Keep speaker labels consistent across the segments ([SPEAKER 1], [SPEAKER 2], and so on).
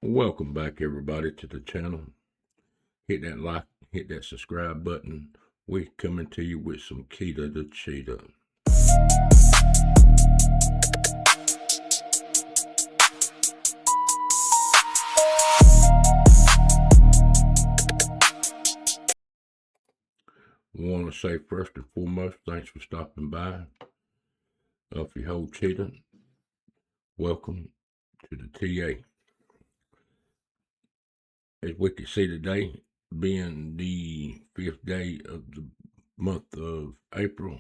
[SPEAKER 1] Welcome back, everybody, to the channel. Hit that like, hit that subscribe button. We're coming to you with some Keeta the Cheetah. I want to say first and foremost, thanks for stopping by. If you hold Cheetah, welcome to the TA. As we can see today, being the 5th day of the month of April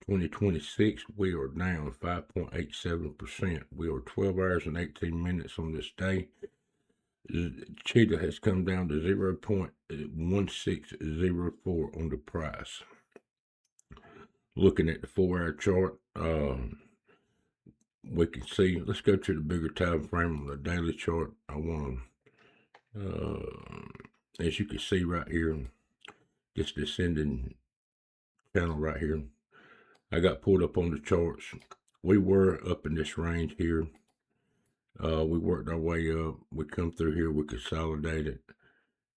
[SPEAKER 1] 2026, we are down 5.87%. We are 12 hours and 18 minutes on this day. Cheetah has come down to 0.1604 on the price. Looking at the 4-hour chart, we can see, let's go to the bigger time frame on the daily chart. I want to, as you can see right here, this descending channel right here, I got pulled up on the charts. We were up in this range here. We worked our way up. We come through here, we consolidated,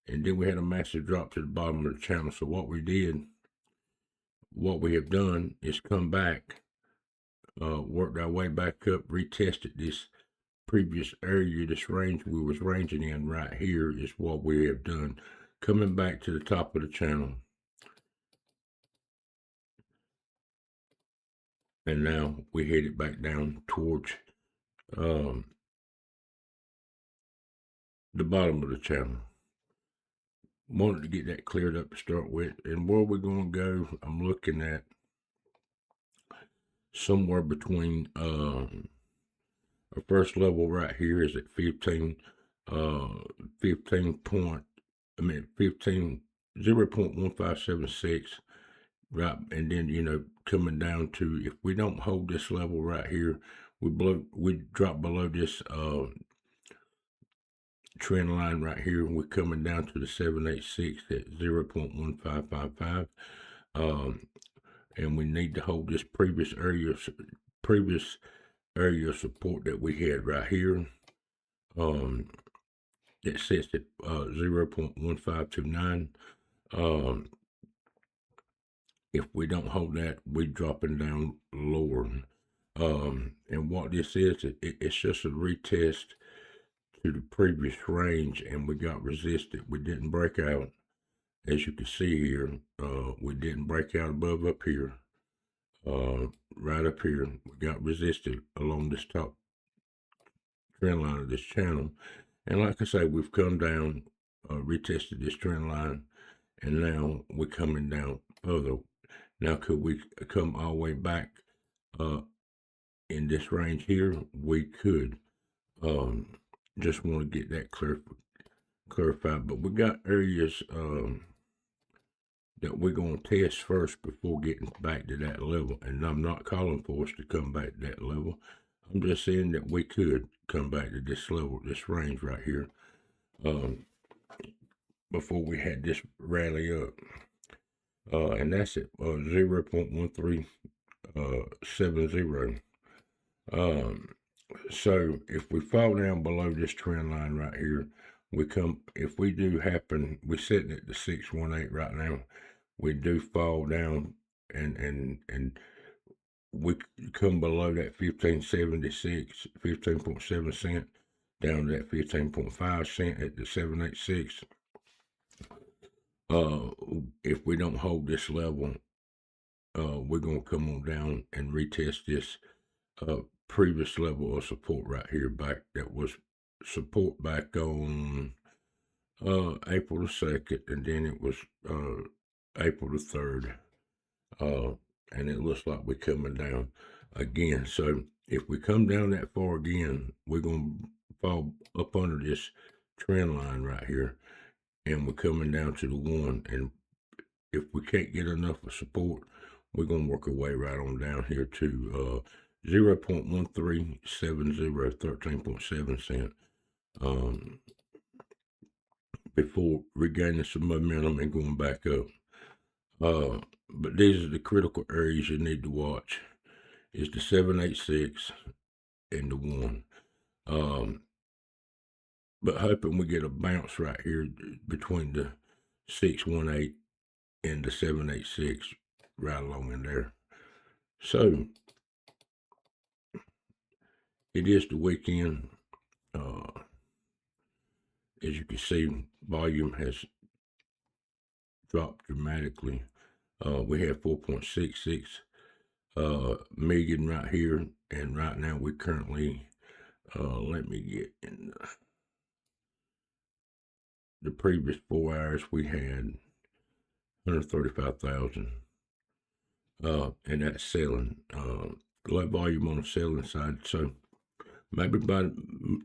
[SPEAKER 1] and then we had a massive drop to the bottom of the channel. So what we have done is come back, worked our way back up, retested this previous area, this range we was ranging in right here is what we have done. Coming back to the top of the channel. And now we headed back down towards the bottom of the channel. Wanted to get that cleared up to start with. And where we're going to go, I'm looking at somewhere between our first level right here is at 0.1576, right? And then, coming down to, if we don't hold this level right here, we drop below this trend line right here, and we're coming down to the 786 at 0.1555. And we need to hold this previous area of support that we had right here. It sits at 0.1529. If we don't hold that, we're dropping down lower. And what this is, it's just a retest to the previous range, and we got resisted. We didn't break out. As you can see here, we didn't break out above up here. Right up here, we got resisted along this top trend line of this channel. And like I say, we've come down, retested this trend line, and now we're coming down further. Now, could we come all the way back in this range here? We could. Just want to get that clarified. But we got areas that we're going to test first before getting back to that level. And I'm not calling for us to come back to that level. I'm just saying that we could come back to this level, this range right here, before we had this rally up. And that's at 0.1370. So if we fall down below this trend line right here, if we do happen, we're sitting at the 618 right now, we do fall down and we come below that 15.76, 15.7 cent, down to that 15.5 cent at the 786. If we don't hold this level, we're going to come on down and retest this previous level of support right here back. That was support back on April the 2nd, and then it was April the 3rd, and it looks like we're coming down again. So if we come down that far again, we're going to fall up under this trend line right here, and we're coming down to the 1. And if we can't get enough of support, we're going to work our way right on down here to 0.1370, 13.7 cent, before regaining some momentum and going back up. But these are the critical areas you need to watch. Is the 786 and the 1. but hoping we get a bounce right here between the 618 and the 786 right along in there. So it is the weekend. As you can see, volume has dropped dramatically. We have 4.66 million right here, and right now we currently, let me get in the previous 4 hours, we had 135,000, and that's selling. Low volume on the selling side, so maybe by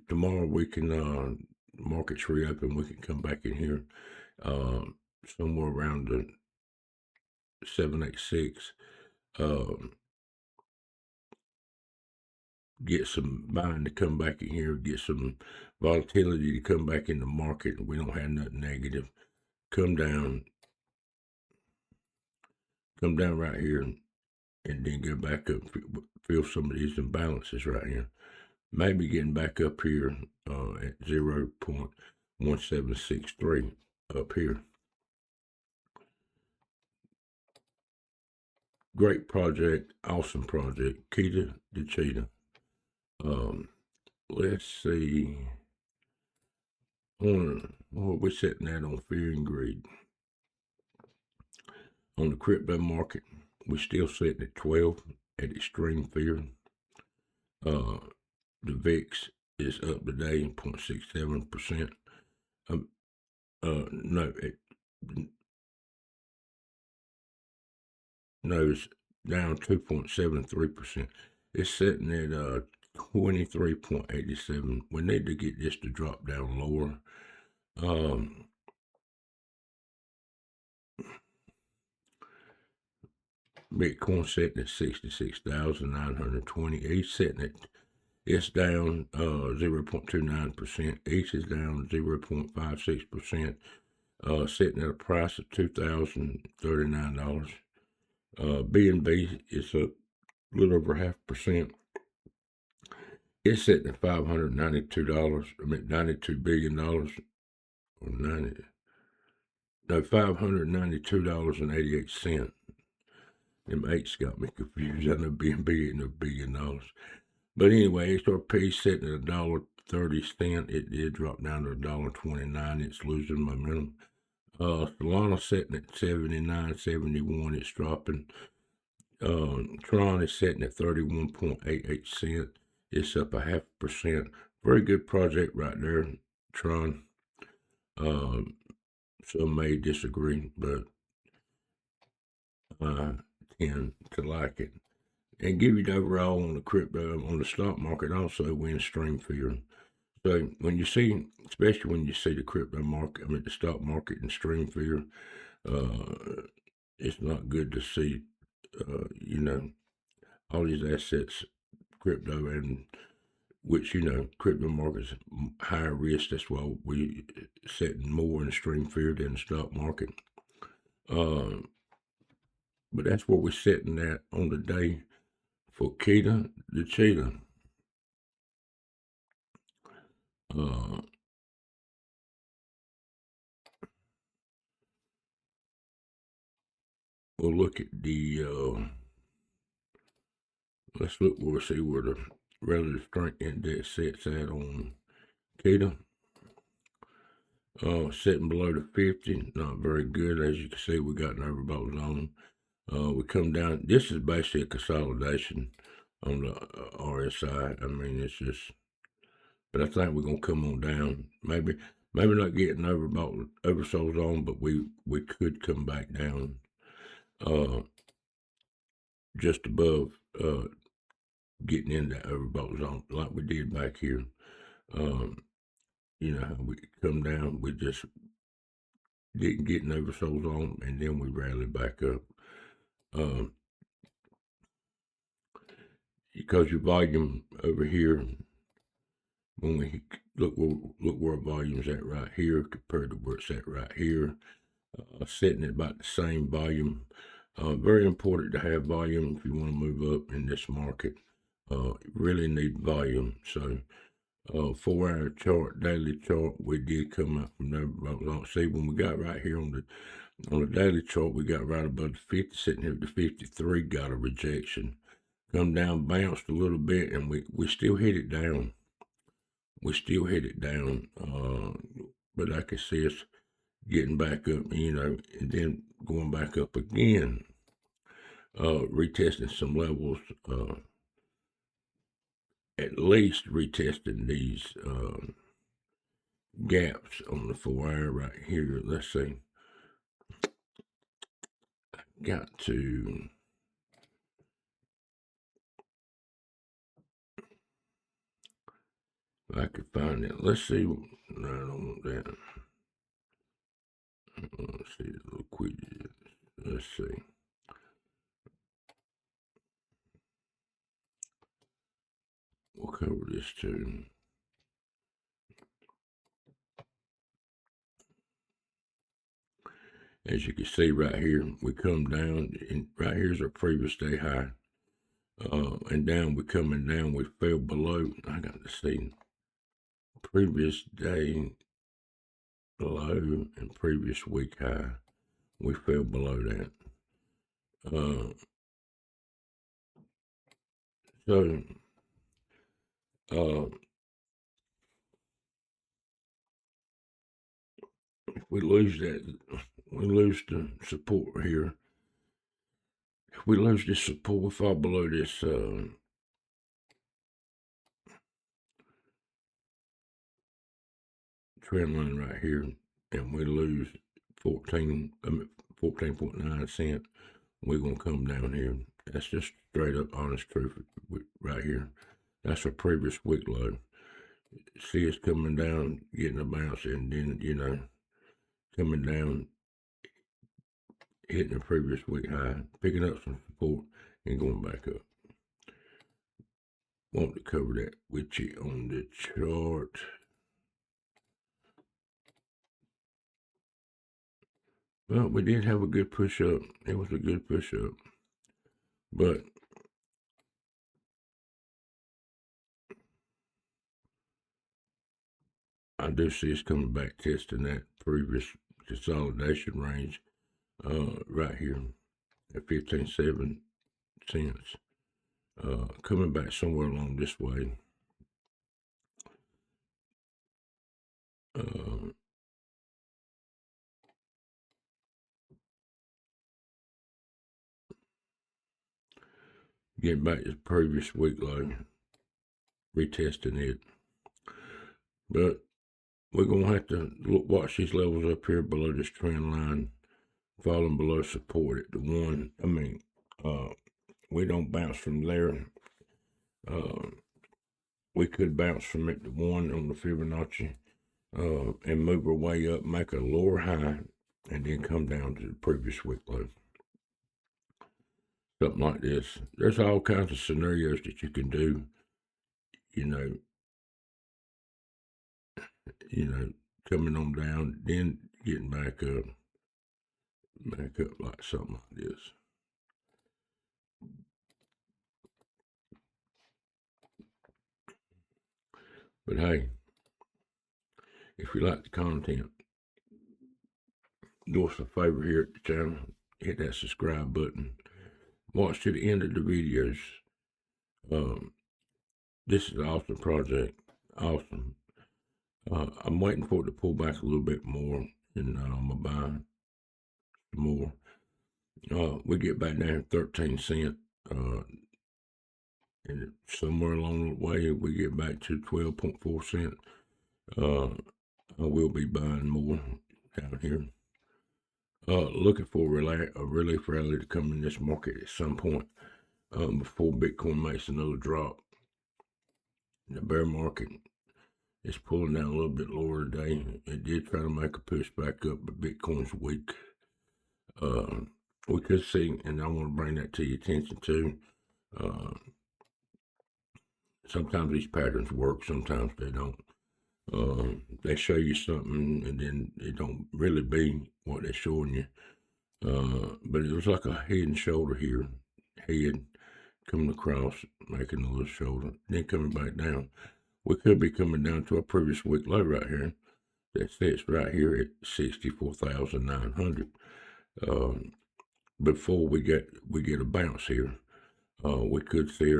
[SPEAKER 1] tomorrow we can, markets reopen, we can come back in here, somewhere around the 786, get some buying to come back in here, get some volatility to come back in the market. We don't have nothing negative. Come down right here, and then go back up. Feel some of these imbalances right here. Maybe getting back up here at 0.1763 up here. Great project, awesome project. Keeta the Cheetah. Let's see. What we're setting that on fear and greed. On the crypto market, we're still sitting at 12 at extreme fear. The VIX is up today 0.67%. No, it's down 2.73%. It's sitting at 23.87. We need to get this to drop down lower. Bitcoin sitting at 66,920. It's down 0.29%. ETH is down 0.56%. Sitting at a price of $2,039. BNB is up a little over 0.5%. It's sitting at $592. $92 billion. Or $592.88. Them eights got me confused. I know BNB ain't no $1 billion. But anyway, XRP sitting at $1.30. It did drop down to $1.29. It's losing momentum. Solana sitting at 79.71. It's dropping. Tron is sitting at 31.88 cents. It's up 0.5%. Very good project right there, Tron. Some may disagree, but I tend to like it. And give you the overall on the crypto, on the stock market also, we're in extreme fear. So when you see, especially when you see the crypto market, the stock market in extreme fear, it's not good to see, all these assets, crypto, and which, crypto market's higher risk. That's why we setting more in extreme fear than the stock market. But that's what we're setting at on the day for Keeta the Cheetah. We'll look at the, we'll see where the relative strength index sits at on Keeta. Sitting below the 50, not very good. As you can see, we got an overbought zone. We come down. This is basically a consolidation on the RSI. It's just, but I think we're gonna come on down. Maybe not getting oversold zone, but we could come back down, just above, getting in that overbought zone like we did back here. How we come down, we just didn't get an oversold zone, and then we rallied back up. Because your volume over here, when we look where volume's at right here compared to where it's at right here, sitting at about the same volume. Very important to have volume if you want to move up in this market. You really need volume. So 4-hour chart, daily chart, we did come out from there. But see, when we got right here on the daily chart, we got right above the 50, sitting here at the 53, got a rejection. Come down, bounced a little bit, and we still hit it down. We still hit it down. But I can see us getting back up, and then going back up again, retesting some levels, at least retesting these gaps on the 4-hour right here. Let's see. Got to if I could find it. Let's see. No, I don't want that. Let's see the liquidity. Let's see. We'll cover this too. As you can see right here, we come down, and right here's our previous day high. And down, we're coming down, we fell below. I got to see previous day low and previous week high. We fell below that. If we lose that, we lose the support here. If we lose this support, we fall below this trend line right here, and we lose 14.9 cents, we're gonna come down here. That's just straight up honest truth right here. That's a previous week low. See us coming down, getting a bounce, and then coming down, hitting the previous week high, picking up some support, and going back up. Want to cover that with you on the chart. Well, we did have a good push up. It was a good push up. But I do see us coming back testing that previous consolidation range right here at 15.7 cents. Coming back somewhere along this way. Getting back to the previous week low, retesting it. But we're going to have to watch these levels up here below this trend line, falling below support at the 1. I mean, we don't bounce from there. We could bounce from it to 1 on the Fibonacci and move our way up, make a lower high, and then come down to the previous week low. Something like this. There's all kinds of scenarios that you can do, coming on down, then getting back up like something like this. But hey, if you like the content, do us a favor here at the channel, hit that subscribe button, watch to the end of the videos. This is an awesome project, awesome. I'm waiting for it to pull back a little bit more, and I'm gonna buy some more. We get back down 13 cents, and somewhere along the way we get back to 12.4 cents. I will be buying more down here. Looking for a relief rally to come in this market at some point before Bitcoin makes another drop. The bear market is pulling down a little bit lower today. It did try to make a push back up, but Bitcoin's weak. We could see, and I want to bring that to your attention too. Sometimes these patterns work, sometimes they don't. They show you something, and then it don't really be what they're showing you. But it was like a head and shoulder here, head coming across, making a little shoulder, then coming back down. we could be coming down to our previous week low right here. That sits right here at 64,900. Before we get a bounce here, we could see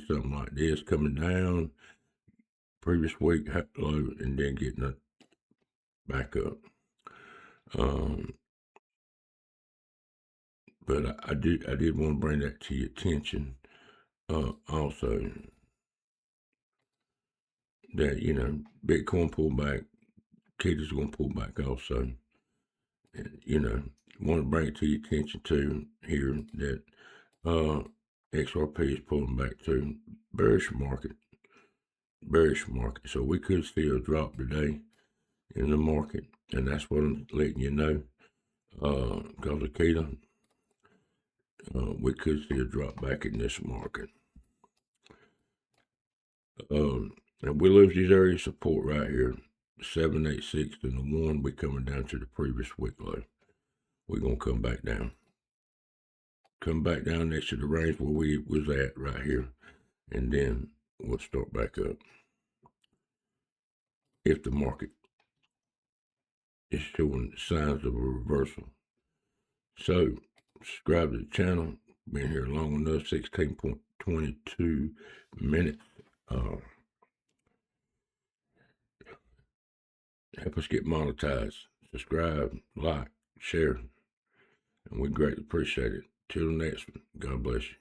[SPEAKER 1] something like this coming down, previous week low, and then getting it back up. But I did want to bring that to your attention. Also, that Bitcoin pullback, Keeta's going to pull back also. And, want to bring it to your attention too here that XRP is pulling back to bearish market. So we could see a drop today in the market, and that's what I'm letting you know. Because of Keeta, we could see a drop back in this market. And we lose these areas of support right here, 786 and the 1. We coming down to the previous week low. We're gonna come back down. Come back down next to the range where we was at right here, and then we'll start back up if the market is showing signs of a reversal. So subscribe to the channel. Been here long enough, 16.22 minutes. Help us get monetized. Subscribe, like, share, and we greatly appreciate it. Till the next one, God bless you.